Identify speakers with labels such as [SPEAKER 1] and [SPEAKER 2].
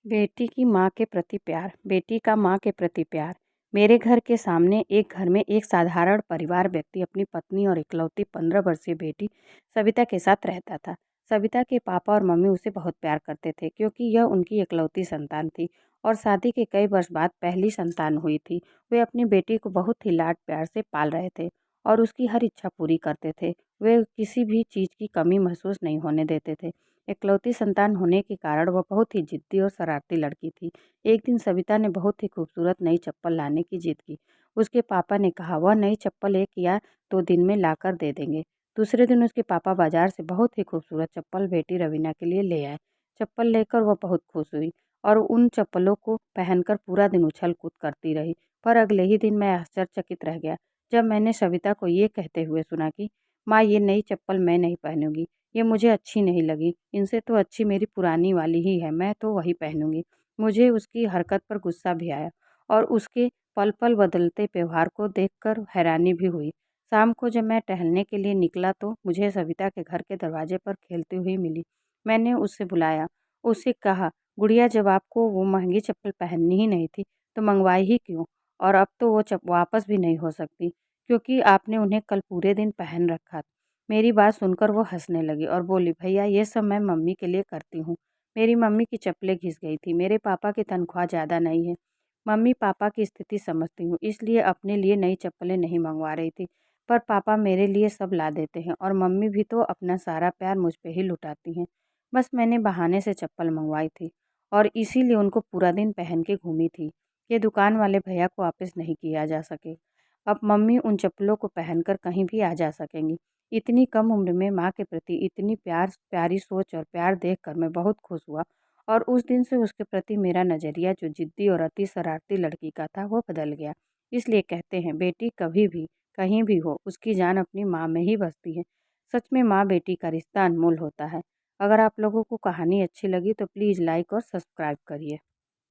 [SPEAKER 1] बेटी की माँ के प्रति प्यार, बेटी का माँ के प्रति प्यार। मेरे घर के सामने एक घर में एक साधारण परिवार व्यक्ति अपनी पत्नी और इकलौती 15 वर्षीय बेटी सविता के साथ रहता था। सविता के पापा और मम्मी उसे बहुत प्यार करते थे क्योंकि यह उनकी इकलौती संतान थी और शादी के कई वर्ष बाद पहली संतान हुई थी। वे अपनी बेटी को बहुत ही लाड प्यार से पाल रहे थे और उसकी हर इच्छा पूरी करते थे। वे किसी भी चीज़ की कमी महसूस नहीं होने देते थे। इकलौती संतान होने के कारण वह बहुत ही जिद्दी और शरारती लड़की थी। एक दिन सविता ने बहुत ही खूबसूरत नई चप्पल लाने की जिद की। उसके पापा ने कहा वह नई चप्पल 1 या 2 दिन में लाकर दे देंगे। दूसरे दिन उसके पापा बाजार से बहुत ही खूबसूरत चप्पल बेटी रवीना के लिए ले आए। चप्पल लेकर वह बहुत खुश हुई और उन चप्पलों को पहनकर पूरा दिन उछल कूद करती रही। पर अगले ही दिन मैं आश्चर्यचकित रह गया जब मैंने सविता को ये कहते हुए सुना कि माँ, ये नई चप्पल मैं नहीं पहनूंगी, ये मुझे अच्छी नहीं लगी, इनसे तो अच्छी मेरी पुरानी वाली ही है, मैं तो वही पहनूंगी। मुझे उसकी हरकत पर गुस्सा भी आया और उसके पल पल बदलते व्यवहार को देखकर हैरानी भी हुई। शाम को जब मैं टहलने के लिए निकला तो मुझे सविता के घर के दरवाजे पर खेलती हुई मिली। मैंने उससे बुलाया, उससे कहा, गुड़िया, जब आपको वो महंगी चप्पल पहननी ही नहीं थी तो मंगवाई ही क्यों? और अब तो वो वापस भी नहीं हो सकती क्योंकि आपने उन्हें कल पूरे दिन पहन रखा। मेरी बात सुनकर वो हंसने लगी और बोली, भैया, ये सब मैं मम्मी के लिए करती हूँ। मेरी मम्मी की चप्पलें घिस गई थी, मेरे पापा की तनख्वाह ज़्यादा नहीं है। मम्मी पापा की स्थिति समझती हूँ, इसलिए अपने लिए नई चप्पलें नहीं मंगवा रही थी। पर पापा मेरे लिए सब ला देते हैं और मम्मी भी तो अपना सारा प्यार मुझ पे ही लुटाती हैं। बस मैंने बहाने से चप्पल मंगवाई थी और इसीलिए उनको पूरा दिन पहन के घूमी थी। ये दुकान वाले भैया को वापस नहीं किया जा सके। अब मम्मी उन चप्पलों को पहनकर कहीं भी आ जा सकेंगी। इतनी कम उम्र में माँ के प्रति इतनी प्यारी सोच और प्यार देखकर मैं बहुत खुश हुआ और उस दिन से उसके प्रति मेरा नज़रिया, जो जिद्दी और अति शरारती लड़की का था, वो बदल गया। इसलिए कहते हैं, बेटी कभी भी कहीं भी हो, उसकी जान अपनी माँ में ही बसती है। सच में माँ बेटी का रिश्ता अनमोल होता है। अगर आप लोगों को कहानी अच्छी लगी तो प्लीज़ लाइक और सब्सक्राइब करिए।